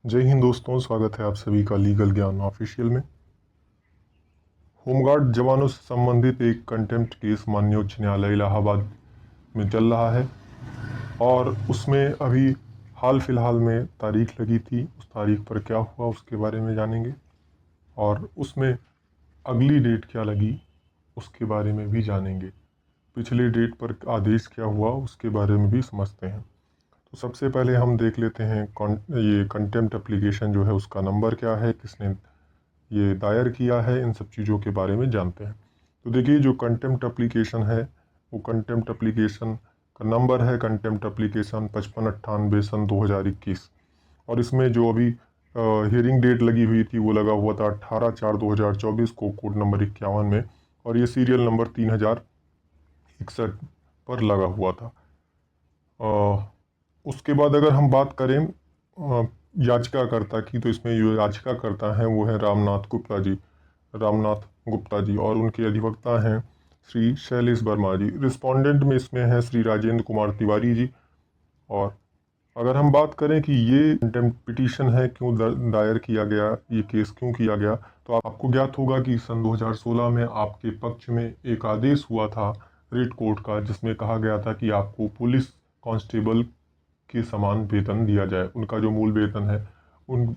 जय हिंद दोस्तों, स्वागत है आप सभी का लीगल ज्ञान ऑफिशियल में। होमगार्ड जवानों से संबंधित एक कंटेम्प्ट केस माननीय उच्च न्यायालय इलाहाबाद में चल रहा है और उसमें अभी हाल फिलहाल में तारीख लगी थी। उस तारीख पर क्या हुआ उसके बारे में जानेंगे और उसमें अगली डेट क्या लगी उसके बारे में भी जानेंगे। पिछले डेट पर आदेश क्या हुआ उसके बारे में भी समझते हैं। तो सबसे पहले हम देख लेते हैं ये कंटेम्प्ट एप्लीकेशन जो है उसका नंबर क्या है, किसने ये दायर किया है, इन सब चीज़ों के बारे में जानते हैं। तो देखिए, जो कंटेम्प्ट एप्लीकेशन है वो कंटेम्प्ट एप्लीकेशन का नंबर है कंटेम्प्ट एप्लीकेशन 5598 सन 2021। और इसमें जो अभी हियरिंग डेट लगी हुई थी वो लगा हुआ था 18/4/2024 को, कोड नंबर 51 में, और ये सीरियल नंबर 3061 पर लगा हुआ था। उसके बाद अगर हम बात करें याचिकाकर्ता की, तो इसमें जो याचिकाकर्ता हैं वो है रामनाथ गुप्ता जी, और उनके अधिवक्ता हैं श्री शैलेश वर्मा जी। रिस्पोंडेंट में इसमें है श्री राजेंद्र कुमार तिवारी जी। और अगर हम बात करें कि ये कंटेम्प्ट पिटीशन है क्यों दायर किया गया, ये केस क्यों किया गया, तो आपको ज्ञात होगा कि सन 2016 में आपके पक्ष में एक आदेश हुआ था रिट कोर्ट का, जिसमें कहा गया था कि आपको पुलिस कांस्टेबल के समान वेतन दिया जाए। उनका जो मूल वेतन है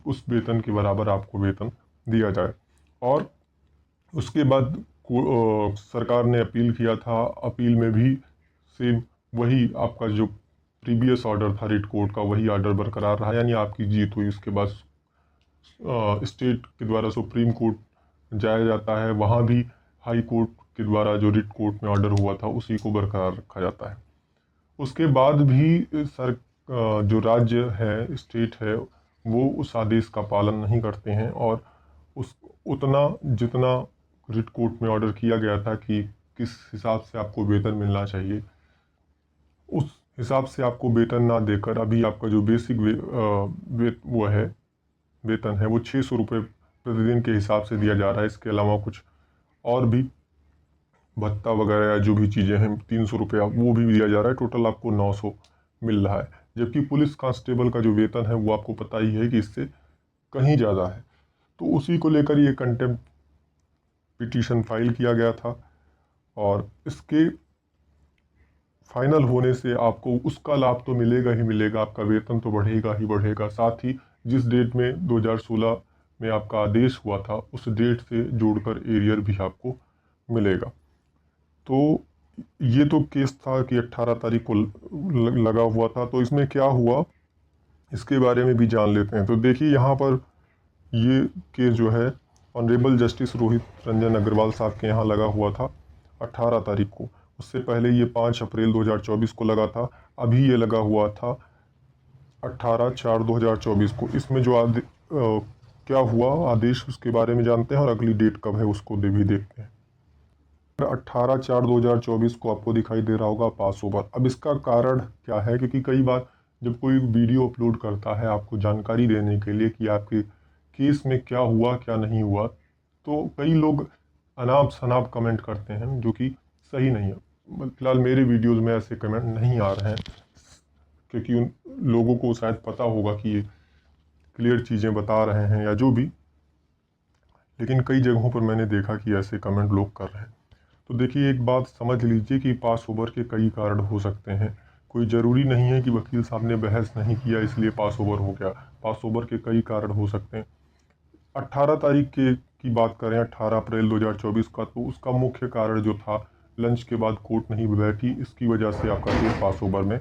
उस वेतन के बराबर आपको वेतन दिया जाए। और उसके बाद सरकार ने अपील किया था। अपील में भी सेम वही आपका जो प्रीवियस ऑर्डर था रिट कोर्ट का, वही ऑर्डर बरकरार रहा, यानी आपकी जीत हुई। उसके बाद स्टेट के द्वारा सुप्रीम कोर्ट जाया जाता है, वहाँ भी हाई कोर्ट के द्वारा जो रिट कोर्ट में ऑर्डर हुआ था उसी को बरकरार रखा जाता है। उसके बाद भी जो राज्य है, स्टेट है, वो उस आदेश का पालन नहीं करते हैं और उस उतना जितना रिट कोर्ट में ऑर्डर किया गया था कि किस हिसाब से आपको वेतन मिलना चाहिए, उस हिसाब से आपको वेतन ना देकर अभी आपका जो बेसिक वो है वेतन है वो 600 रुपये प्रतिदिन के हिसाब से दिया जा रहा है। इसके अलावा कुछ और भी भत्ता वगैरह या जो भी चीज़ें हैं 300 रुपया वो भी दिया जा रहा है। टोटल आपको 900 मिल रहा है, जबकि पुलिस कांस्टेबल का जो वेतन है वो आपको पता ही है कि इससे कहीं ज़्यादा है। तो उसी को लेकर ये कंटेम्प्ट पिटीशन फाइल किया गया था और इसके फाइनल होने से आपको उसका लाभ तो मिलेगा ही मिलेगा, आपका वेतन तो बढ़ेगा ही बढ़ेगा। साथ ही जिस डेट में 2016 में आपका आदेश हुआ था उस डेट से जोड़कर एरियर भी आपको मिलेगा। तो ये तो केस था कि 18 तारीख को लगा हुआ था। तो इसमें क्या हुआ इसके बारे में भी जान लेते हैं। तो देखिए, यहाँ पर ये केस जो है ऑनरेबल जस्टिस रोहित रंजन अग्रवाल साहब के यहाँ लगा हुआ था 18 तारीख को। उससे पहले ये 5 अप्रैल 2024 को लगा था। अभी ये लगा हुआ था 18/4/2024 को। इसमें जो क्या हुआ आदेश उसके बारे में जानते हैं और अगली डेट कब है उसको भी देखते हैं। 18/4/2024 को आपको दिखाई दे रहा होगा पास ओवर। अब इसका कारण क्या है, क्योंकि कई बार जब कोई वीडियो अपलोड करता है आपको जानकारी देने के लिए कि आपके केस में क्या हुआ क्या नहीं हुआ, तो कई लोग अनाप शनाप कमेंट करते हैं जो कि सही नहीं है। फिलहाल मेरे वीडियोज़ में ऐसे कमेंट नहीं आ रहे हैं, क्योंकि उन लोगों को शायद पता होगा कि ये क्लियर चीज़ें बता रहे हैं या जो भी। लेकिन कई जगहों पर मैंने देखा कि ऐसे कमेंट लोग कर रहे हैं। तो देखिए, एक बात समझ लीजिए कि पास ओवर के कई कारण हो सकते हैं। कोई ज़रूरी नहीं है कि वकील साहब ने बहस नहीं किया इसलिए पास ओवर हो गया। पास ओवर के कई कारण हो सकते हैं। 18 तारीख की बात करें, 18 अप्रैल 2024 का, तो उसका मुख्य कारण जो था लंच के बाद कोर्ट नहीं बैठी, इसकी वजह से आपका केस पास ओवर में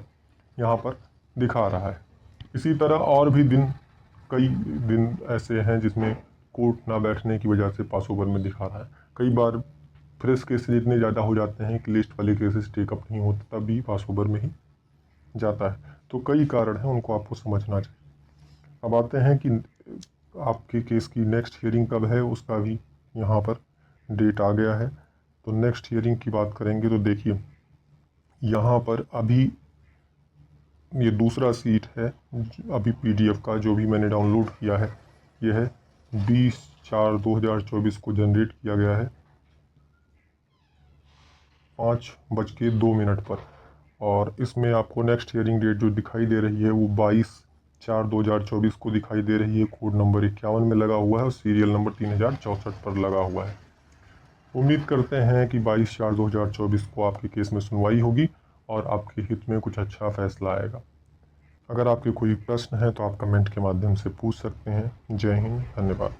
यहाँ पर दिखा रहा है। इसी तरह और भी कई दिन ऐसे हैं जिसमें कोर्ट ना बैठने की वजह से पास ओवर में दिखा रहा है। कई बार फ्रेश केसेस इतने ज़्यादा हो जाते हैं कि लिस्ट वाले केसेस टेकअप नहीं होते, तब भी पास ओवर में ही जाता है। तो कई कारण हैं, उनको आपको समझना चाहिए। अब आते हैं कि आपके केस की नेक्स्ट हियरिंग कब है, उसका भी यहाँ पर डेट आ गया है। तो नेक्स्ट हियरिंग की बात करेंगे तो देखिए, यहाँ पर अभी ये दूसरा सीट है अभी पीडीएफ का जो भी मैंने डाउनलोड किया है, ये है 20/4/2024 को जनरेट किया गया है 5:02 पर। और इसमें आपको नेक्स्ट हियरिंग डेट जो दिखाई दे रही है वो 22/4/2024 को दिखाई दे रही है। कोड नंबर 51 में लगा हुआ है और सीरियल नंबर 3064 पर लगा हुआ है। उम्मीद करते हैं कि 22/4/2024 को आपके केस में सुनवाई होगी और आपके हित में कुछ अच्छा फैसला आएगा। अगर आपके कोई प्रश्न है तो आप कमेंट के माध्यम से पूछ सकते हैं। जय हिंद, धन्यवाद।